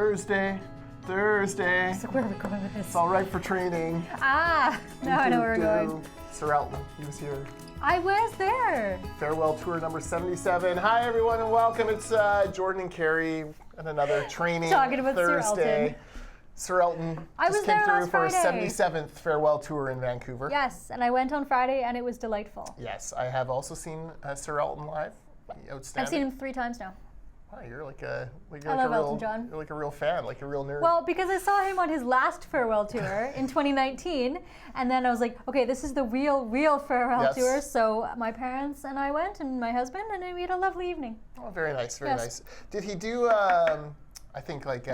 Thursday. So where are we going with this? It's all right for training. Now I know where we're going. Sir Elton, he was here. I was there. Farewell tour number 77. Hi everyone and welcome. It's Jordan and Kerry and another training Talking about Thursday. Sir Elton just came through for his 77th farewell tour in Vancouver. Yes, and I went on Friday and it was delightful. Yes, I have also seen Sir Elton live. Outstanding. I've seen him 3 times now. Wow, you're like a Elton John. You're like a real fan, like a real nerd. Well, because I saw him on his last farewell tour in 2019, and then I was like, okay, this is the real farewell tour. So my parents and I went, and my husband, and we had a lovely evening. Oh, very nice, very nice. Did he do? I think like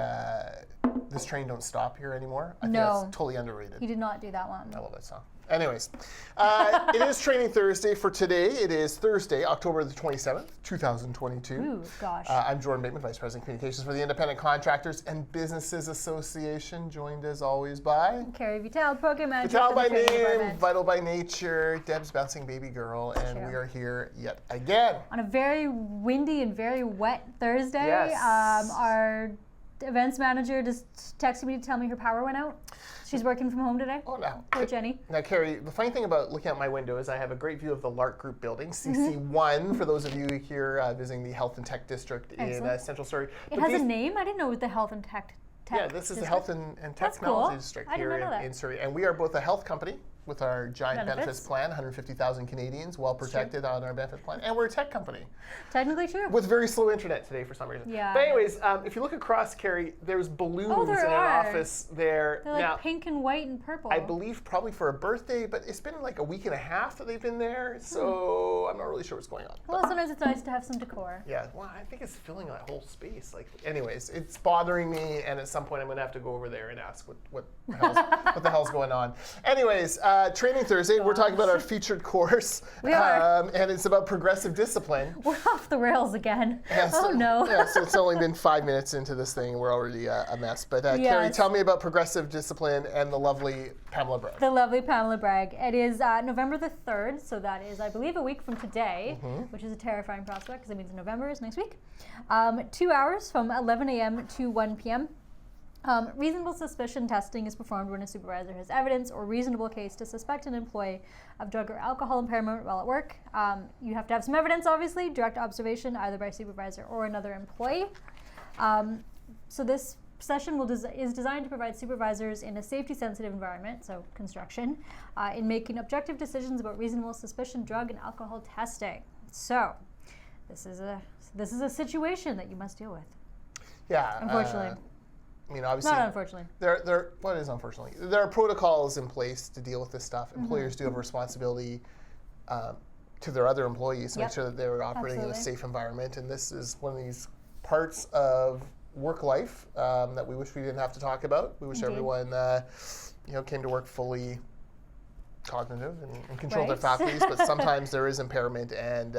This Train Don't Stop Here Anymore. I think that's totally underrated. He did not do that one. I love that song. Anyways, it is Training Thursday for today. It is Thursday, October the 27th, 2022. Ooh, gosh. I'm Jordan Bateman, Vice President Communications for the Independent Contractors and Businesses Association, joined as always by Kerry Vital, Program Manager. Vital by name, Vital by nature, Deb's bouncing baby girl, and we are here yet again. On a very windy and very wet Thursday. Yes. Our events manager just texted me to tell me her power went out. She's working from home today. Oh, no. Poor Jenny. Now, Kerry, the funny thing about looking out my window is I have a great view of the Lark Group building, CC1, for those of you here visiting the Health and Tech District in Central Surrey. It has a name? I didn't know it was the Health and Tech Yeah, this is the Health and Technology District here in Surrey. And we are both a health company with our giant benefits plan, 150,000 Canadians well protected on our benefit plan. And we're a tech company. Technically true. With very slow internet today for some reason. Yeah. But anyways, if you look across, Kerry, there's balloons in our office there. They're like pink and white and purple. I believe probably for a birthday, but it's been like a week and a half that they've been there, so I'm not really sure what's going on. Well, sometimes it's nice to have some decor. Yeah, well, I think it's filling that whole space. Like, anyways, it's bothering me, and at some point I'm going to have to go over there and ask what the hell's going on. Anyways, Training Thursday, we're talking about our featured course. We are. And it's about progressive discipline. We're off the rails again. Yeah, so, oh, no. Yeah, so it's only been 5 minutes into this thing, and we're already a mess. But Kerry, tell me about progressive discipline and the lovely Pamela Bragg. The lovely Pamela Bragg. It is November the 3rd, so that is, I believe, a week from today, which is a terrifying prospect because it means November is next week. 2 hours from 11 a.m. to 1 p.m. Reasonable suspicion testing is performed when a supervisor has evidence or reasonable case to suspect an employee of drug or alcohol impairment while at work. You have to have some evidence, obviously, direct observation either by supervisor or another employee. So this session is designed to provide supervisors in a safety-sensitive environment, so construction, in making objective decisions about reasonable suspicion drug and alcohol testing. So this is a situation that you must deal with. Yeah. Unfortunately. I mean, obviously, not unfortunately. What is unfortunately? There are protocols in place to deal with this stuff. Employers do have a responsibility to their other employees to make sure that they're operating in a safe environment. And this is one of these parts of work life that we wish we didn't have to talk about. We wish everyone, came to work fully cognitive and control their faculties, but sometimes there is impairment, and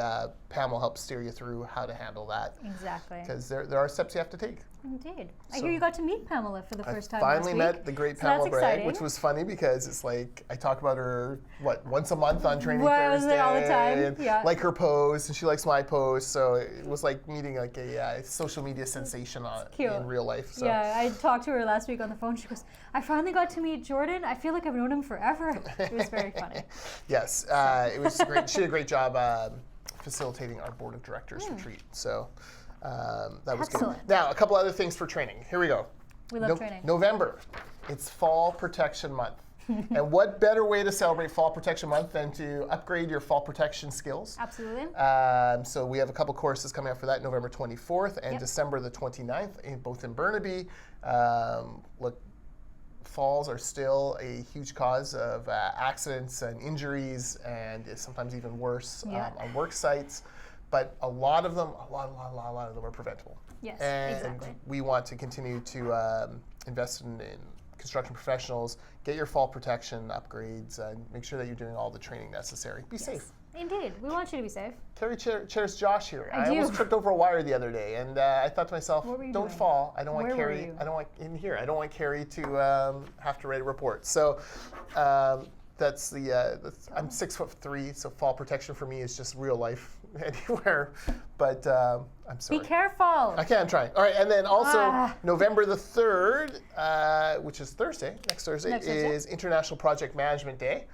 Pam will help steer you through how to handle that. Exactly. Because there are steps you have to take. Indeed. I hear you got to meet Pamela for the first time last week. I finally met the great Pamela Bragg, which was funny because it's like I talk about her, once a month on Training Thursday. I was there all the time. Yeah. Like her post, and she likes my post, so it was like meeting like a social media sensation in real life. So. Yeah, I talked to her last week on the phone. She goes, I finally got to meet Jordan. I feel like I've known him forever. It was very funny. Yes, it was great. She did a great job facilitating our board of directors retreat. So. That was good. Now, a couple other things for training. Here we go. We love training. November. It's Fall Protection Month. And what better way to celebrate Fall Protection Month than to upgrade your fall protection skills? Absolutely. So we have a couple courses coming up for that, November 24th and December the 29th, both in Burnaby. Look, falls are still a huge cause of accidents and injuries, and sometimes even worse on work sites. But a lot of them are preventable. Yes, and we want to continue to invest in construction professionals, get your fall protection upgrades, and make sure that you're doing all the training necessary. Be safe. Indeed. We want you to be safe. Kerry chairs Josh here. I almost tripped over a wire the other day, and I thought to myself, don't fall. I don't want Kerry. I don't want Kerry to have to write a report. So I'm 6'3", so fall protection for me is just real life anywhere. But I'm sorry. Be careful. Okay, I'm trying. All right, and then also November the 3rd, which is Thursday, next Thursday, is International Project Management Day.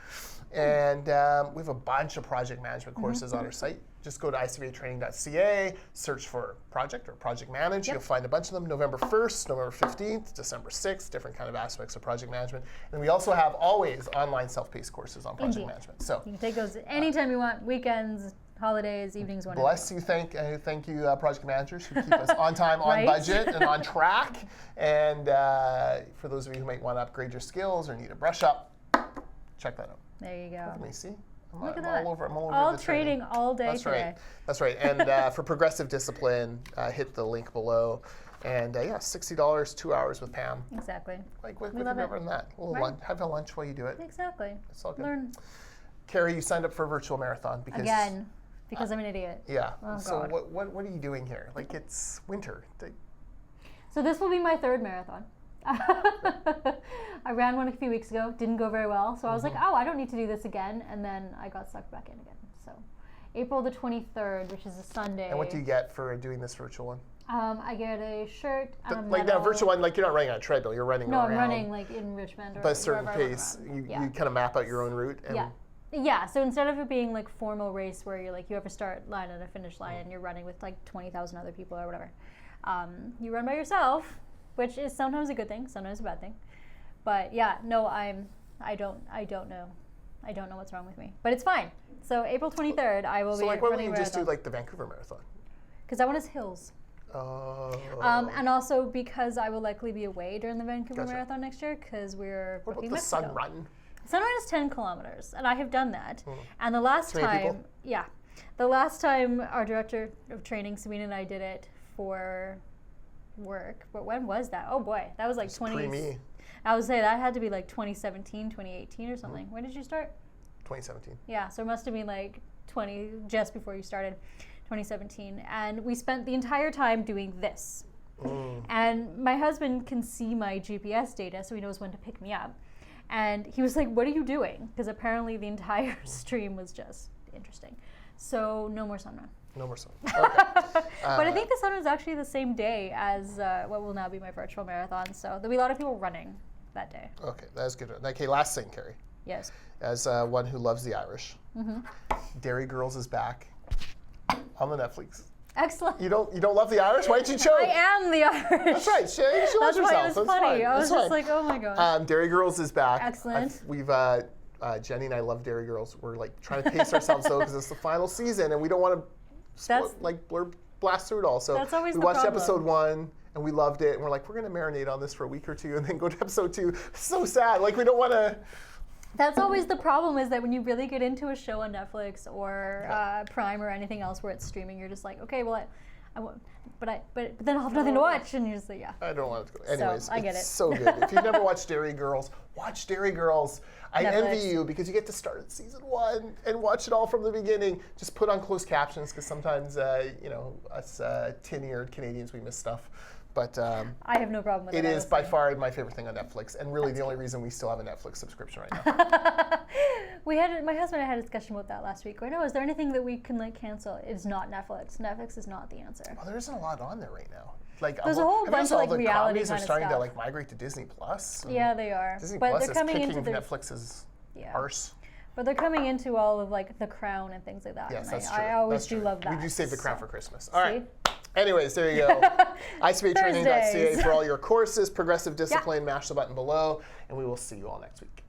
And we have a bunch of project management courses on our site. Just go to icbatraining.ca, search for project or project manage. You'll find a bunch of them. November 1st, November 15th, December 6th, different kind of aspects of project management. And we also have always online self-paced courses on project management. So you can take those anytime you want, weekends, holidays, evenings, whenever. Bless you, thank you, project managers who keep us on time, on budget, and on track. And for those of you who might want to upgrade your skills or need a brush up, check that out. There you go. Let me see. Look at that. I'm all over all the trading all day today. That's right. And for progressive discipline, hit the link below. And $60, 2 hours with Pam. Exactly. Like, what have you ever done that? Have a lunch while you do it. Exactly. It's all good. Learn. Carrie, you signed up for a virtual marathon because I'm an idiot. Yeah. Oh, so God. what are you doing here? Like, it's winter. So this will be my 3rd marathon. I ran one a few weeks ago, didn't go very well, so I was like, oh, I don't need to do this again, and then I got sucked back in again. So April the 23rd, which is a Sunday. And what do you get for doing this virtual one? I get a shirt and a medal. Like that virtual one, like you're not running on a treadmill, you're running around. No, I'm running like in Richmond or but a certain wherever pace, you kind of map out your own route. And Yeah, so instead of it being like formal race where you're like, you have a start line and a finish line and you're running with like 20,000 other people or whatever, you run by yourself, which is sometimes a good thing, sometimes a bad thing. But I don't know. I don't know what's wrong with me. But it's fine. So April 23rd, I will be running a marathon. So why don't you just do like the Vancouver Marathon? Because that one is hills. Oh. And also because I will likely be away during the Vancouver Marathon next year because we're What booking about the Mexico. Sun Run? Sun Run is 10 kilometers, and I have done that. And the last time, the last time our director of training, Sabina, and I did it for work. But when was that? Oh boy, that was like 20. Pre-me. I would say that had to be like 2017, 2018 or something. When did you start? 2017. Yeah, so it must have been like just before you started, 2017. And we spent the entire time doing this. And my husband can see my GPS data, so he knows when to pick me up. And he was like, what are you doing? Because apparently the entire stream was just interesting. So no more Sun Run. No more Sun Run. Okay. But I think the Sun Run is actually the same day as what will now be my virtual marathon. So there'll be a lot of people running that day. Okay, that's good. Okay, last thing, Kerry. Yes. As one who loves the Irish, Dairy Girls is back on the Netflix. Excellent. You don't love the Irish? Why did you choke? I am the Irish. That's right. She loves herself. That's why it was funny. Fine. I was just like, oh my gosh. Dairy Girls is back. Excellent. We've Jenny and I love Dairy Girls. We're like trying to pace ourselves though because it's the final season and we don't want to blast through it all. So that's always we the watched problem. episode 1 and we loved it and we're like, we're gonna marinate on this for a week or two and then go to episode 2. It's so sad. Like we don't want to. That's always the problem, is that when you really get into a show on Netflix or Prime or anything else where it's streaming, you're just like, okay, well, but then I'll have nothing to watch, and you're just like, I don't want it to go. Anyways, so, I get it's so good. If you've never watched Dairy Girls, watch Dairy Girls. I envy you because you get to start at season 1 and watch it all from the beginning. Just put on closed captions because sometimes, us tin-eared Canadians, we miss stuff. But I have no problem with it. It is by far my favorite thing on Netflix, and really the only reason we still have a Netflix subscription right now. My husband and I had a discussion about that last week. Is there anything that we can cancel? It's not Netflix. Netflix is not the answer. Well, there isn't a lot on there right now. Like there's a whole bunch of the reality comedies kind are of starting stuff. to migrate to Disney Plus. Yeah, they are. Disney but Plus they're is coming kicking into Netflix's arse. But they're coming into all of The Crown and things like that. Yes, and that's true. I always that's do true. love that. We do save The Crown for Christmas. All right. Anyways, there you go. icbatraining.ca for all your courses, progressive discipline, mash the button below, and we will see you all next week.